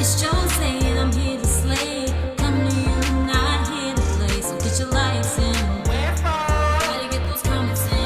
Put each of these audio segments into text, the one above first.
It's Jhozae and I'm here to slay. Come to you, not here to play. So get your likes in. Better get those comments in.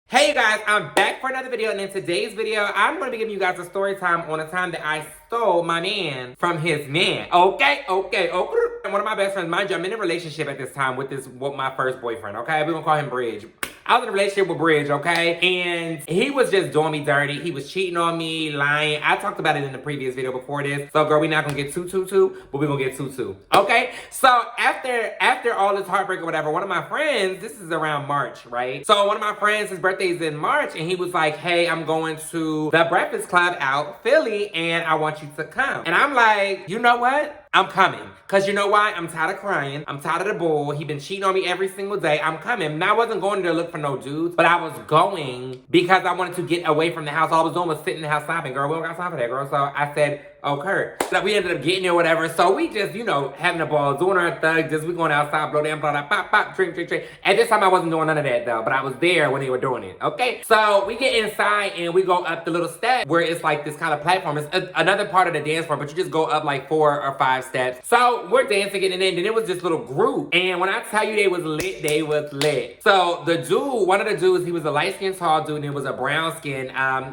Hey you guys, I'm back for another video, and in today's video, I'm going to be giving you guys a story time on a time that I stole my man from his man. Okay. One of my best friends, mind you, I'm in a relationship at this time with my first boyfriend, okay? We're going to call him Bridge. I was in a relationship with Bridge, okay? And he was just doing me dirty. He was cheating on me, lying. I talked about it in the previous video before this. So, girl, we're not gonna get too, but we're gonna get too. Okay? So, after all this heartbreak or whatever, one of my friends, this is around March, right? So, one of my friends, his birthday's in March, and he was like, hey, I'm going to the Breakfast Club out Philly, and I want you to come. And I'm like, you know what? I'm coming. Cause you know why? I'm tired of crying. I'm tired of the bull. He been cheating on me every single day. I'm coming. And I wasn't going there to look for no dudes, but I was going because I wanted to get away from the house. All I was doing was sitting in the house sobbing. Girl, we don't got time for that, girl. So I said, oh, Kurt. So we ended up getting there, whatever. So we just, you know, having a ball, doing our thug, just we going outside, blow down, blah, blah, pop, drink. At this time, I wasn't doing none of that, though, but I was there when they were doing it, okay? So we get inside, and we go up the little step where it's like this kind of platform. It's another part of the dance floor, but you just go up like 4 or 5 steps. So we're dancing, getting in, and it was this little group. And when I tell you they was lit, they was lit. So the dude, one of the dudes, he was a light-skinned tall dude, and it was a brown skin.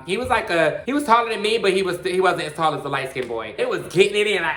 He was taller than me, but he wasn't as tall as the light-skinned boy. It was getting it in like,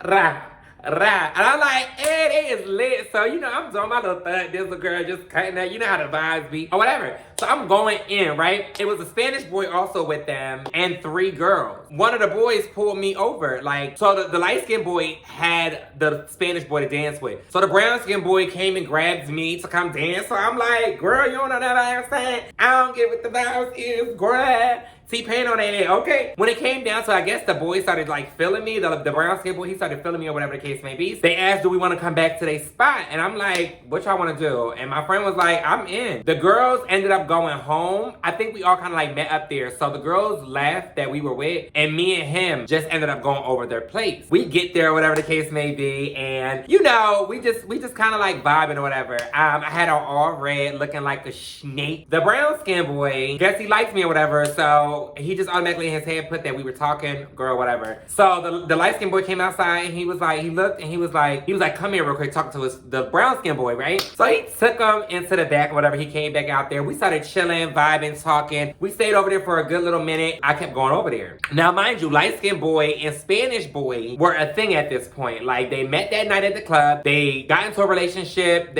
rah. And I'm like, hey, they is lit. So, you know, I'm doing my little thug. There's a girl just cutting that. You know how the vibes be. Or whatever. So I'm going in, right? It was a Spanish boy also with them and 3 girls. One of the boys pulled me over. Like, so the light-skinned boy had the Spanish boy to dance with. So the brown-skinned boy came and grabbed me to come dance. So I'm like, girl, you don't know that I'm saying? I don't get what the vibes is, grab. T-Pain on that, okay? When it came down to, I guess the boy started like feeling me, the brown skin boy, he started feeling me or whatever the case may be. They asked, do we want to come back to their spot? And I'm like, what y'all want to do? And my friend was like, I'm in. The girls ended up going home. I think we all kind of like met up there. So the girls left that we were with, and me and him just ended up going over their place. We get there, whatever the case may be, and you know, we just kind of like vibing or whatever. I had on all red, looking like a snake. The brown skin boy, guess he likes me or whatever, so he just automatically in his head put that we were talking, girl, whatever. So the light-skinned boy came outside, and he was like, he looked, and he was like, come here real quick, talking to the brown-skinned boy, right? So he took him into the back or whatever. He came back out there. We started chilling, vibing, talking. We stayed over there for a good little minute. I kept going over there. Now, mind you, light-skinned boy and Spanish boy were a thing at this point. Like, they met that night at the club. They got into a relationship.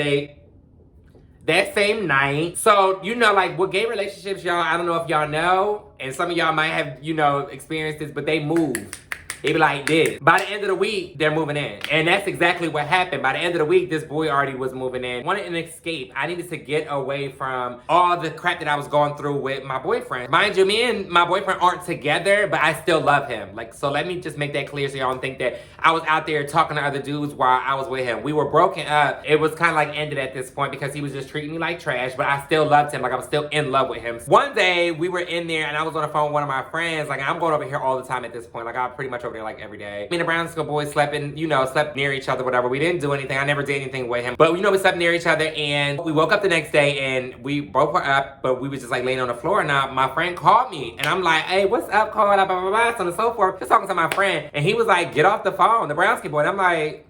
That same night. So, you know, like with gay relationships, y'all, I don't know if y'all know, and some of y'all might have, you know, experienced this, but they move. They be like this. By the end of the week, they're moving in. And that's exactly what happened. By the end of the week, this boy already was moving in. Wanted an escape. I needed to get away from all the crap that I was going through with my boyfriend. Mind you, me and my boyfriend aren't together, but I still love him. Like, so let me just make that clear so y'all don't think that I was out there talking to other dudes while I was with him. We were broken up. It was kind of like ended at this point because he was just treating me like trash, but I still loved him. Like, I was still in love with him. One day, we were in there, and I was on the phone with one of my friends. Like, I'm going over here all the time at this point. Like, I'm pretty much over there like every day. Me and the brown skin boy slept near each other, whatever. We didn't do anything. I never did anything with him. But, you know, we slept near each other, and we woke up the next day, and we both were up, but we was just, like, laying on the floor. Now, my friend called me, and I'm like, hey, what's up, Cole? Blah, blah, blah, blah, so on and so forth. Just talking to my friend, and he was like, get off the phone, the brown skin boy. And I'm like,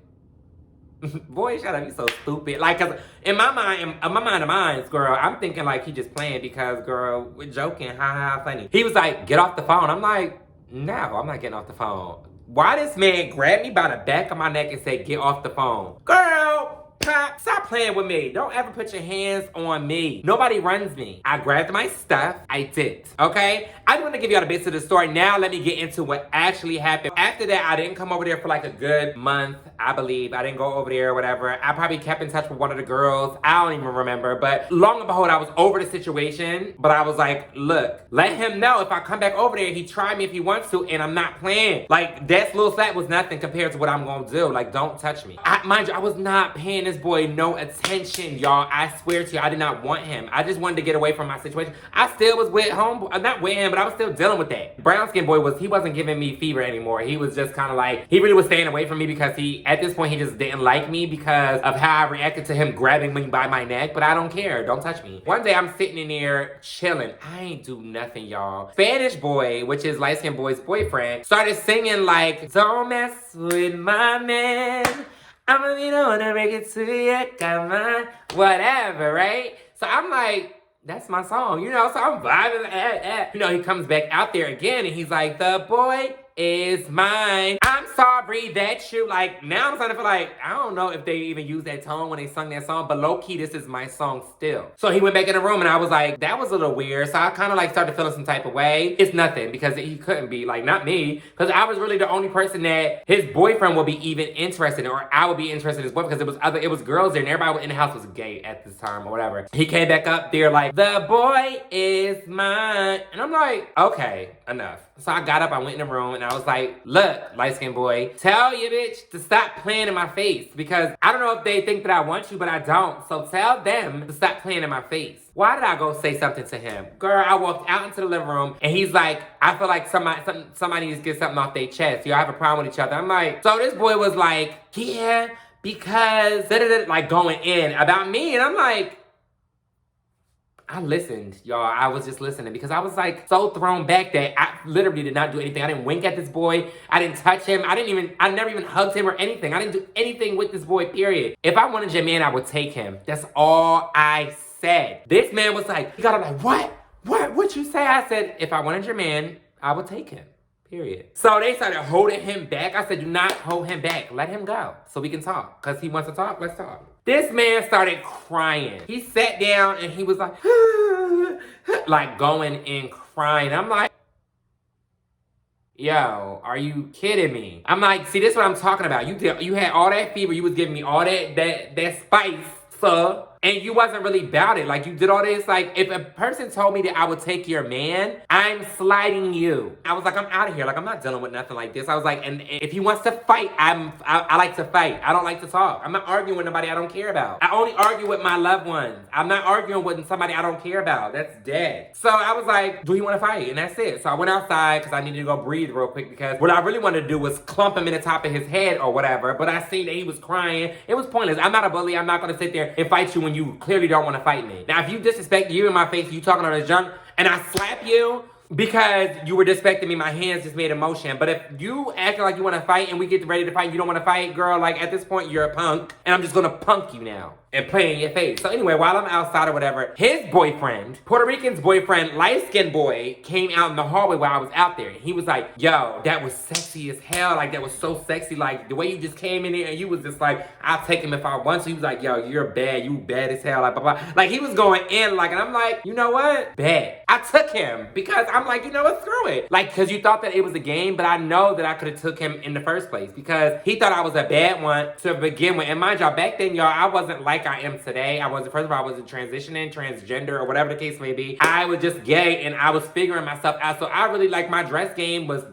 boy, shut up, you so stupid. Like, cause in my mind, girl, I'm thinking like he just playing because, girl, we're joking, ha, funny. He was like, get off the phone. I'm like, no, I'm not getting off the phone. Why this man grabbed me by the back of my neck and said, get off the phone? Girl, stop playing with me. Don't ever put your hands on me. Nobody runs me. I grabbed my stuff. I did. Okay? I just want to give y'all the bits of the story. Now let me get into what actually happened. After that, I didn't come over there for like a good month, I believe. I didn't go over there or whatever. I probably kept in touch with one of the girls. I don't even remember. But long and behold, I was over the situation. But I was like, look, let him know if I come back over there, he try me if he wants to, and I'm not playing. Like, that little slap was nothing compared to what I'm going to do. Like, don't touch me. Mind you, I was not paying this boy wanted no attention, y'all. I swear to you, I did not want him. I just wanted to get away from my situation. I still was with not with him, but I was still dealing with that. Brown skin boy he wasn't giving me fever anymore. He was just kind of like, he really was staying away from me because at this point, he just didn't like me because of how I reacted to him grabbing me by my neck, but I don't care. Don't touch me. One day, I'm sitting in there chilling. I ain't do nothing, y'all. Spanish boy, which is light skinned boy's boyfriend, started singing like, don't mess with my man. I'ma be the one to break it to you, come on, whatever, right? So I'm like, that's my song, you know, so I'm vibing, You know, he comes back out there again and he's like, the boy is mine. I'm sorry that you, like, now I'm starting to feel like, I don't know if they even used that tone when they sung that song, but low-key, this is my song still. So he went back in the room and I was like, that was a little weird. So I kind of like started feeling some type of way. It's nothing because he couldn't be, like, not me, because I was really the only person that his boyfriend would be even interested in, or I would be interested in his boyfriend, because it was girls there and everybody in the house was gay at this time or whatever. He came back up there like, the boy is mine. And I'm like, okay, enough. So I got up, I went in the room, and I was like, look, light-skinned boy, tell your bitch to stop playing in my face, because I don't know if they think that I want you, but I don't. So tell them to stop playing in my face. Why did I go say something to him? Girl, I walked out into the living room, and he's like, I feel like somebody needs to get something off their chest. Y'all have a problem with each other. I'm like, so this boy was like, yeah, because, like going in about me, and I'm like, I listened, y'all. I was just listening because I was like so thrown back that I literally did not do anything. I didn't wink at this boy. I didn't touch him. I never even hugged him or anything. I didn't do anything with this boy, period. If I wanted your man, I would take him. That's all I said. This man was like, he got up like, what? What'd you say? I said, if I wanted your man, I would take him. Period. So they started holding him back. I said, do not hold him back. Let him go so we can talk. Because he wants to talk, let's talk. This man started crying. He sat down and he was like, like going and crying. I'm like, yo, are you kidding me? I'm like, see, this is what I'm talking about. You had all that fever. You was giving me all that spice, sir. And you wasn't really about it. Like, you did all this. Like, if a person told me that I would take your man, I'm sliding you. I was like, I'm out of here. Like, I'm not dealing with nothing like this. I was like, and if he wants to fight, I like to fight. I don't like to talk. I'm not arguing with nobody I don't care about. I only argue with my loved ones. I'm not arguing with somebody I don't care about. That's dead. So I was like, do you want to fight? And that's it. So I went outside because I needed to go breathe real quick, because what I really wanted to do was clump him in the top of his head or whatever. But I seen that he was crying. It was pointless. I'm not a bully. I'm not going to sit there and fight you when you clearly don't want to fight me. Now, if you disrespect you in my face, you talking on this junk, and I slap you because you were disrespecting me, my hands just made a motion. But if you acting like you want to fight and we get ready to fight and you don't want to fight, girl, like at this point, you're a punk, and I'm just going to punk you now and play in your face. So anyway, while I'm outside or whatever, his boyfriend, Puerto Rican's boyfriend, light-skinned boy, came out in the hallway while I was out there. He was like, yo, that was sexy as hell. Like, that was so sexy. Like, the way you just came in there and you was just like, I'll take him if I want to. He was like, yo, you're bad. You bad as hell. Like, blah, blah. Like, he was going in, like, and I'm like, you know what? Bad. I took him because I'm like, you know what? Screw it. Like, because you thought that it was a game, but I know that I could have took him in the first place because he thought I was a bad one to begin with. And mind y'all, back then, y'all, I wasn't like I am today. First of all, I wasn't transitioning, transgender, or whatever the case may be. I was just gay, and I was figuring myself out. So I really, like, my dress game was,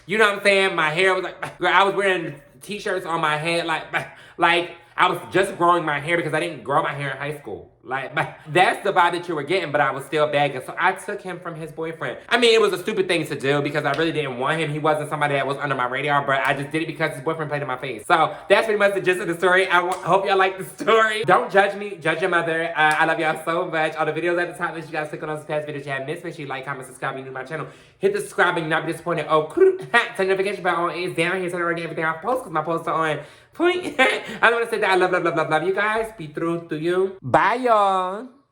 you know what I'm saying? My hair was like, I was wearing t-shirts on my head, like I was just growing my hair because I didn't grow my hair in high school. Like, that's the vibe that you were getting, but I was still bagging. So I took him from his boyfriend. I mean, it was a stupid thing to do because I really didn't want him. He wasn't somebody that was under my radar, but I just did it because his boyfriend played in my face. So that's pretty much the gist of the story. I hope y'all like the story. Don't judge me. Judge your mother. I love y'all so much. All the videos at the top, make sure you guys click on those past videos you have missed. Make sure you like, comment, subscribe if you're new to my channel. Hit the subscribe and not be disappointed. Oh, turn the notification bell on. It's down here so I get everything I post because my posts are on point. I want to say that I love you guys. Be true to you. Bye, y'all.